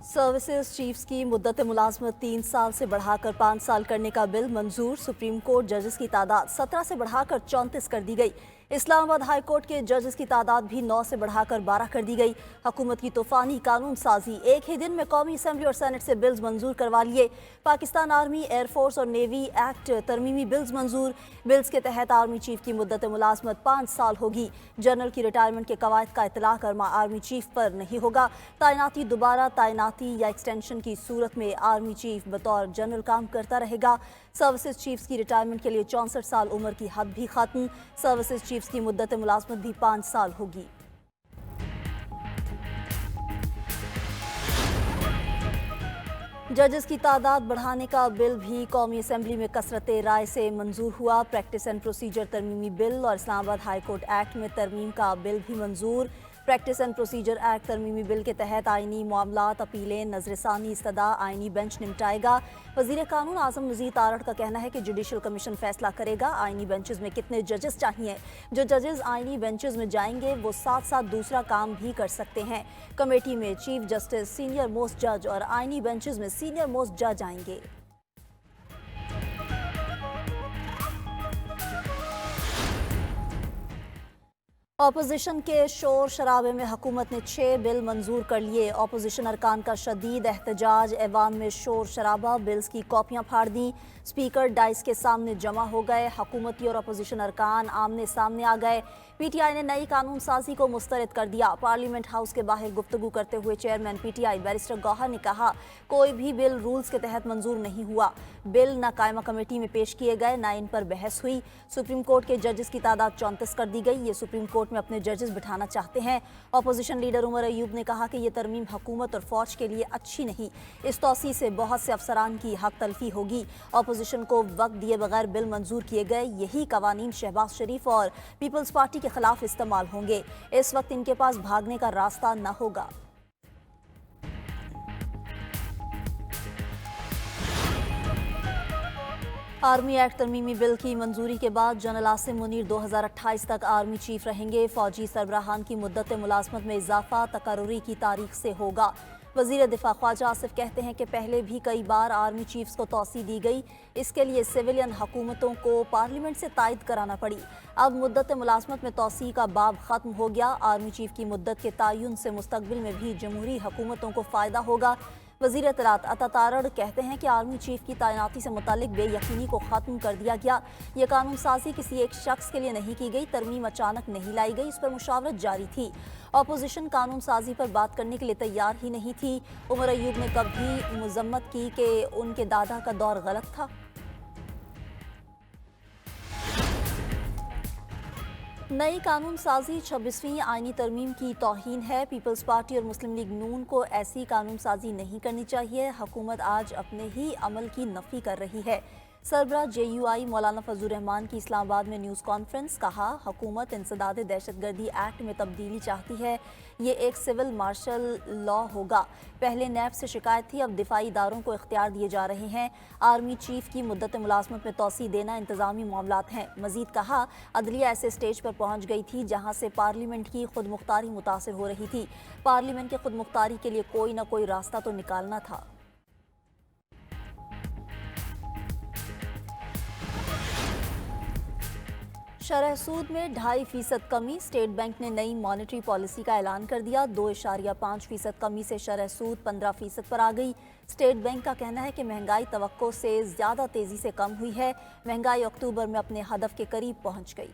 Services chiefs की मुद्दत मुलाजमत 3 साल से बढ़ाकर 5 साल करने का बिल मंजूर। सुप्रीम कोर्ट जजेस की तादाद 17 से बढ़ाकर 34 कर दी गई। इस्लामाबाद हाई कोर्ट के जजेस की तादाद भी 9 से बढ़ाकर 12 कर दी गई। हुकूमत की तूफानी कानून साजी, एक ही दिन में कौमी असम्बली और सेनेट से बिल्स मंजूर करवा लिए। पाकिस्तान आर्मी, एयरफोर्स और नेवी एक्ट तरमीमी बिल्स मंजूर। बिल्स के तहत आर्मी चीफ की मुद्दत मुलाजमत 5 साल होगी। जनरल की रिटायरमेंट के कवायद का इतलाक आर्मी चीफ पर नहीं होगा। तैनाती दोबारा तैनाती या एक्सटेंशन की सूरत में आर्मी चीफ बतौर जनरल काम करता रहेगा। सर्विसेज चीफ्स की रिटायरमेंट के लिए 64 साल उम्र की हद भी खत्म। सर्विसेज चीफ्स की मुद्दत मुलाजमत भी 5 साल होगी। जजेस की तादाद बढ़ाने का बिल भी कौमी असम्बली में कसरत राय से मंजूर हुआ। प्रैक्टिस एंड प्रोसीजर तरमीमी बिल और इस्लामाबाद हाई कोर्ट एक्ट में तरमीम का बिल भी मंजूर। प्रैक्टिस एंड प्रोसीजर एक्ट तरमीमी बिल के तहत आइनी मामलात, अपीलें, नजरसानी, इस्तदा आइनी बेंच निपटाएगा। वजीर कानून आजम मजीद तारड़ का कहना है कि जुडिशल कमीशन फैसला करेगा आइनी बेंचेस में कितने जजेस चाहिए। जो जजेस आइनी बेंचेस में जाएंगे वो साथ साथ दूसरा काम भी कर सकते हैं। कमेटी में चीफ जस्टिस, सीनियर मोस्ट जज और आइनी बेंचेस में सीनियर मोस्ट जज आएंगे। ऑपोजिशन के शोर शराबे में हुकूमत ने 6 बिल मंजूर कर लिए। ऑपोजिशन अरकान का शदीद एहतजाज, ऐवान में शोर शराबा, बिल्स की कॉपियां फाड़ दी। स्पीकर डाइस के सामने जमा हो गए। हुकूमती और अपोजिशन अरकान आमने सामने आ गए। पीटीआई ने नई कानून साजी को मुस्तरद कर दिया। पार्लियामेंट हाउस के बाहर गुफ्तगू करते हुए चेयरमैन पीटीआई बैरिस्टर गौहर ने कहा, कोई भी बिल रूल्स के तहत मंजूर नहीं हुआ। बिल न कायमा कमेटी में पेश किए गए, न इन पर बहस हुई। सुप्रीम कोर्ट के जजेस की तादाद 34 कर दी गई। ये सुप्रीम कोर्ट में अपने जजेस बिठाना चाहते हैं। अपोजिशन लीडर उमर अयूब ने कहा कि यह तरमीम हुकूमत और फौज के लिए अच्छी नहीं। इस तौसी से बहुत से अफसरान की हक तलफी होगी। अपोजिशन को वक्त दिए बगैर बिल मंजूर किए गए। यही कवानीन शहबाज शरीफ और पीपल्स पार्टी के खिलाफ इस्तेमाल होंगे। इस वक्त इनके पास भागने का रास्ता न होगा। आर्मी एक्ट तरमीमी बिल की मंजूरी के बाद जनरल आसिम मुनीर 2028 तक आर्मी चीफ रहेंगे। फौजी सरबराहान की मुद्दत मुलाजमत में इजाफा तकर्रुरी की तारीख से होगा। वजीर दिफा ख्वाजा आसिफ कहते हैं कि पहले भी कई बार आर्मी चीफ्स को तौसी दी गई। इसके लिए सिविलियन हुकूमतों को पार्लियामेंट से तायद कराना पड़ी। अब मुद्दत मुलाजमत में तौसी का बाब खत्म हो गया। आर्मी चीफ की मुद्दत के तयन से मुस्तकबिल में भी जमहूरी हुकूमतों को फ़ायदा होगा। वज़ीर इत्तलात अता तारड़ कहते हैं कि आर्मी चीफ की तैनाती से मुतालिक बेयकीनी को ख़त्म कर दिया गया। ये कानून साजी किसी एक शख्स के लिए नहीं की गई, तरमीम अचानक नहीं लाई गई, इस पर मुशावरत जारी थी। अपोजिशन कानून साजी पर बात करने के लिए तैयार ही नहीं थी। उमर अयूब ने कभी मजम्मत की कि उनके दादा का दौर गलत था। नई कानून साजी 26वीं आईनी तरमीम की तौहीन है। पीपल्स पार्टी और मुस्लिम लीग नून को ऐसी कानून साजी नहीं करनी चाहिए। हुकूमत आज अपने ही अमल की नफी कर रही है। सरबराह JUI मौलाना फजलुर रहमान की इस्लामाबाद में न्यूज़ कॉन्फ्रेंस, कहा हुकूमत इंसदाद दहशतगर्दी एक्ट में तब्दीली चाहती है। ये एक सिविल मार्शल लॉ होगा। पहले नैब से शिकायत थी, अब दिफाई इदारों को इख्तियार दिए जा रहे हैं। आर्मी चीफ की मुद्दत मुलाजमत में तौसी देना इंतजामी मामलात हैं। मजीद कहा, अदलिया ऐसे स्टेज पर पहुँच गई थी जहाँ से पार्लियामेंट की खुद मुख्तारी मुतासर हो रही थी। पार्लियामेंट की खुद मुख्तारी के लिए कोई ना कोई रास्ता तो निकालना था। शरह सूद में 2.5% कमी, स्टेट बैंक ने नई मॉनेटरी पॉलिसी का ऐलान कर दिया। 2.5% कमी से शरह सूद 15% पर आ गई। स्टेट बैंक का कहना है कि महंगाई तवक्को से ज़्यादा तेज़ी से कम हुई है। महंगाई अक्टूबर में अपने हदफ के करीब पहुंच गई।